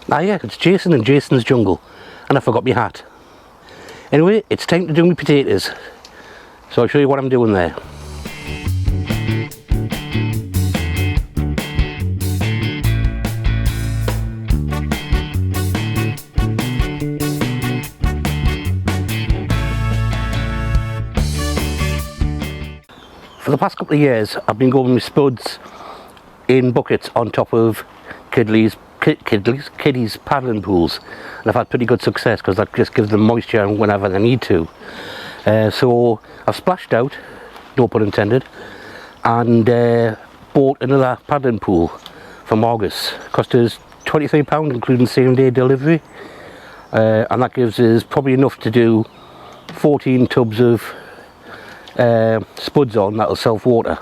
Ah yeah, it's Jason and Jason's Jungle, and I forgot my hat. Anyway, it's time to do my potatoes, so I'll show you what I'm doing there. For the past couple of years, I've been going with spuds in buckets on top of kiddies paddling pools, and I've had pretty good success because that just gives them moisture whenever they need to. So I've splashed out, no pun intended, and bought another paddling pool from August. Cost us £23 including same day delivery, and that gives us probably enough to do 14 tubs of spuds on that'll self water.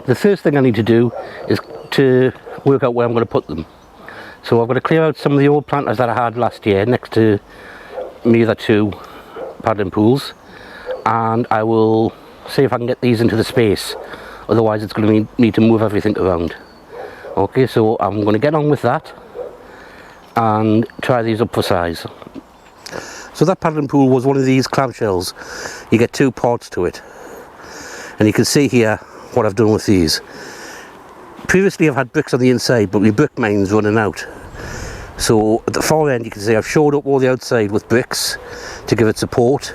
The first thing I need to do is to work out where I'm going to put them. So I've got to clear out some of the old planters that I had last year next to me other two paddling pools, and I will see if I can get these into the space, otherwise it's going to need to move everything around. Okay, so I'm going to get on with that and try these up for size. So that paddling pool was one of these clamshells. You get two parts to it, and you can see here what I've done with these. Previously I've had bricks on the inside, but my brick mine's running out. So at the far end you can see I've shored up all the outside with bricks to give it support,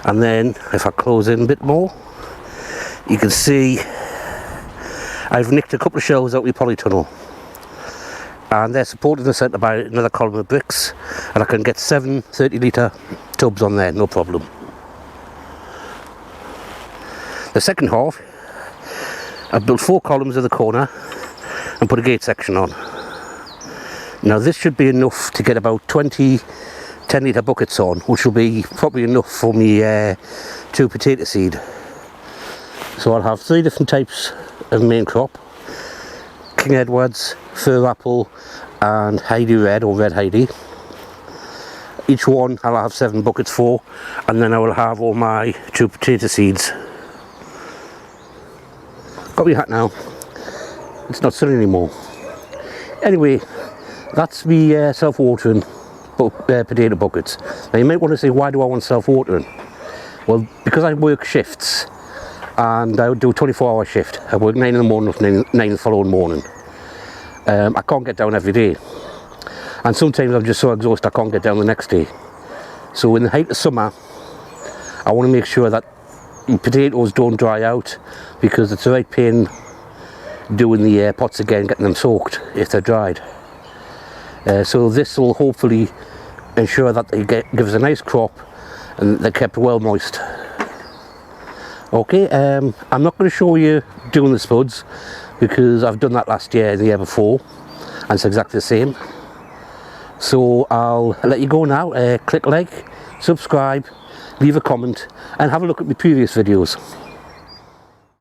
and then if I close in a bit more you can see I've nicked a couple of shelves out with polytunnel, and they're supported in the centre by another column of bricks, and I can get 7 30-litre tubs on there, no problem. The second half, I've built 4 columns at the corner and put a gate section on. Now this should be enough to get about 20 10-litre buckets on, which will be probably enough for me 2 potato seed. So I'll have 3 different types of main crop: King Edward's, Fir Apple and Heidi Red, or Red Heidi. Each one I'll have 7 buckets for, and then I will have all my 2 potato seeds. Got my hat now, it's not sunny anymore. Anyway, that's me self-watering potato buckets. Now you might want to say, why do I want self-watering? Well, because I work shifts, and I do a 24-hour shift. I work 9 in the morning to 9 the following morning. I can't get down every day, and sometimes I'm just so exhausted I can't get down the next day. So in the height of summer I want to make sure that potatoes don't dry out, because it's a right pain doing the pots again, getting them soaked if they're dried. So this will hopefully ensure that they give us a nice crop and they're kept well moist. Okay, I'm not going to show you doing the spuds because I've done that last year and the year before, and it's exactly the same. So I'll let you go now. Click like, subscribe, leave a comment and have a look at my previous videos.